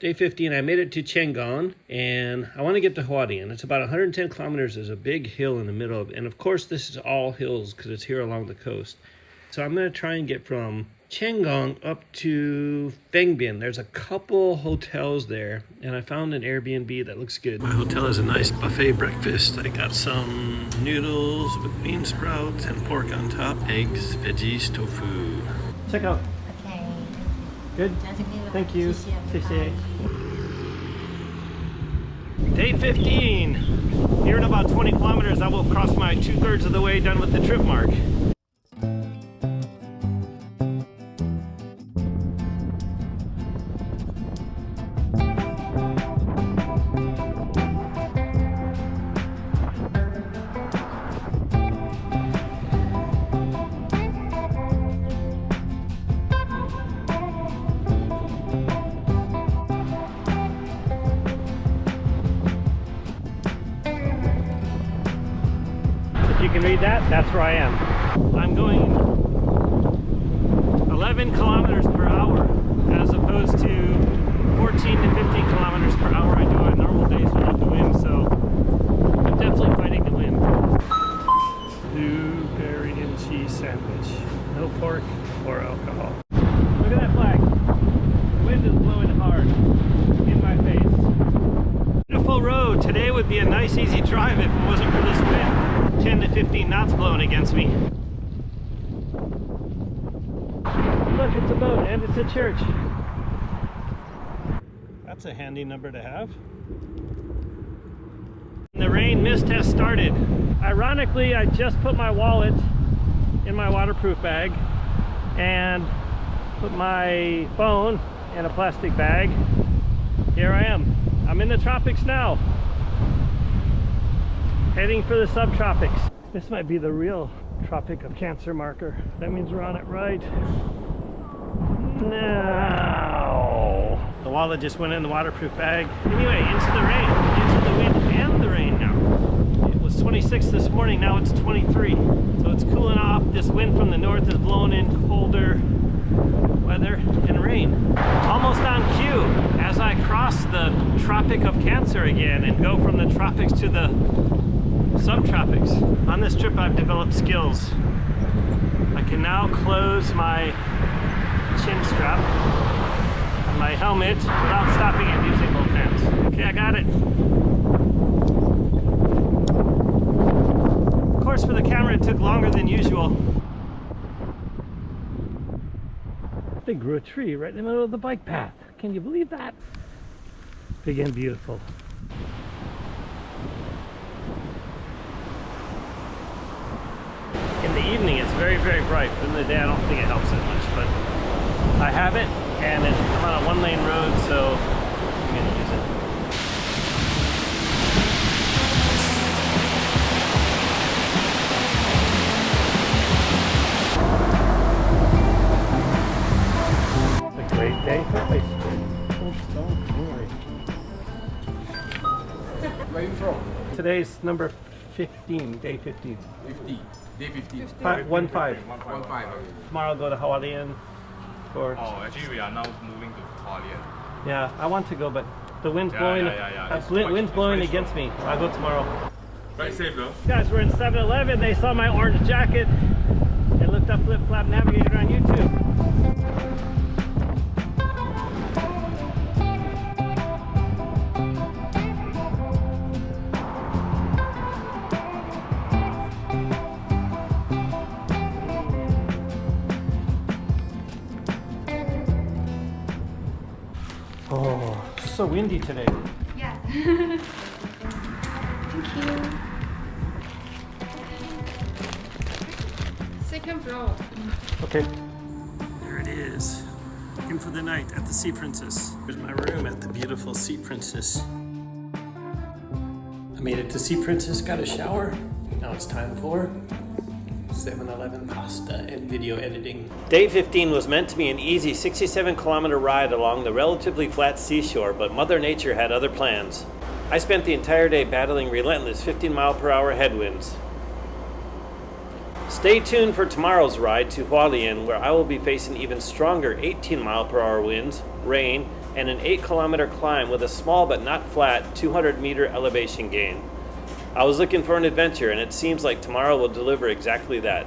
Day 15, I made it to Chenggong, and I want to get to Hualien. It's about 110 kilometers. There's a big hill in the middle of it, and of course this is all hills because it's here along the coast. So I'm going to try and get from Chenggong up to Fengbin. There's a couple hotels there, and I found an Airbnb that looks good. My hotel is a nice buffet breakfast. I got some noodles with bean sprouts and pork on top, eggs, veggies, tofu. Check out. Okay. Good? Thank you. 谢谢. Day 15. Here in about 20 kilometers, I will cross my 2/3 of the way done with the trip mark. You can read that, that's where I am. I'm going 11 kilometers per hour as opposed to 14 to 15 kilometers per hour I do on normal days without the wind, so I'm definitely fighting the wind. Blueberry and cheese sandwich. No pork or alcohol. Look at that flag. The wind is blowing hard in my face. Beautiful road. Today would be a nice easy drive if it wasn't for this wind. 10 to 15 knots blowing against me. Look, it's a boat and it's a church. That's a handy number to have. The rain mist has started. Ironically, I just put my wallet in my waterproof bag and put my phone in a plastic bag. Here I am. I'm in the tropics now. Heading for the subtropics. This might be the real Tropic of Cancer marker. That means we're on it right now. The wallet just went in the waterproof bag. Anyway, into the rain, into the wind and the rain now. It was 26 this morning, now it's 23. So it's cooling off. This wind from the north is blowing in colder weather and rain. Almost on cue as I cross the Tropic of Cancer again and go from the tropics to the subtropics. On this trip I've developed skills. I can now close my chin strap on my helmet without stopping and using both hands. Okay, I got it. Of course, for the camera it took longer than usual. They grew a tree right in the middle of the bike path. Can you believe that? Big and beautiful. In the evening it's very, very bright. In the day I don't think it helps that much, but I have it and I'm on a one-lane road, so I'm going to use it. It's a great day for ice cream. Where are you from? Today's number 15, day 15. 50. Day 15. 1-5. 1-5. Tomorrow I'll go to Hualien for... Oh, actually we are now moving to Hualien. Yeah, I want to go, but the wind's blowing. It's Wind's blowing quite against me. I'll go tomorrow. Right safe though. Guys, we're in 7-Eleven. They saw my orange jacket. They looked up Flip Flap Navigator on YouTube. Oh, so windy today. Yeah. Thank you. Second floor. Okay. There it is. In for the night at the Sea Princess. Here's my room at the beautiful Sea Princess. I made it to Sea Princess, got a shower. Now it's time for 7-Eleven pasta and video editing. Day 15 was meant to be an easy 67-kilometer ride along the relatively flat seashore, but Mother Nature had other plans. I spent the entire day battling relentless 15-mile-per-hour headwinds. Stay tuned for tomorrow's ride to Hualien, where I will be facing even stronger 18-mile-per-hour winds, rain, and an 8-kilometer climb with a small but not flat 200-meter elevation gain. I was looking for an adventure, and it seems like tomorrow will deliver exactly that.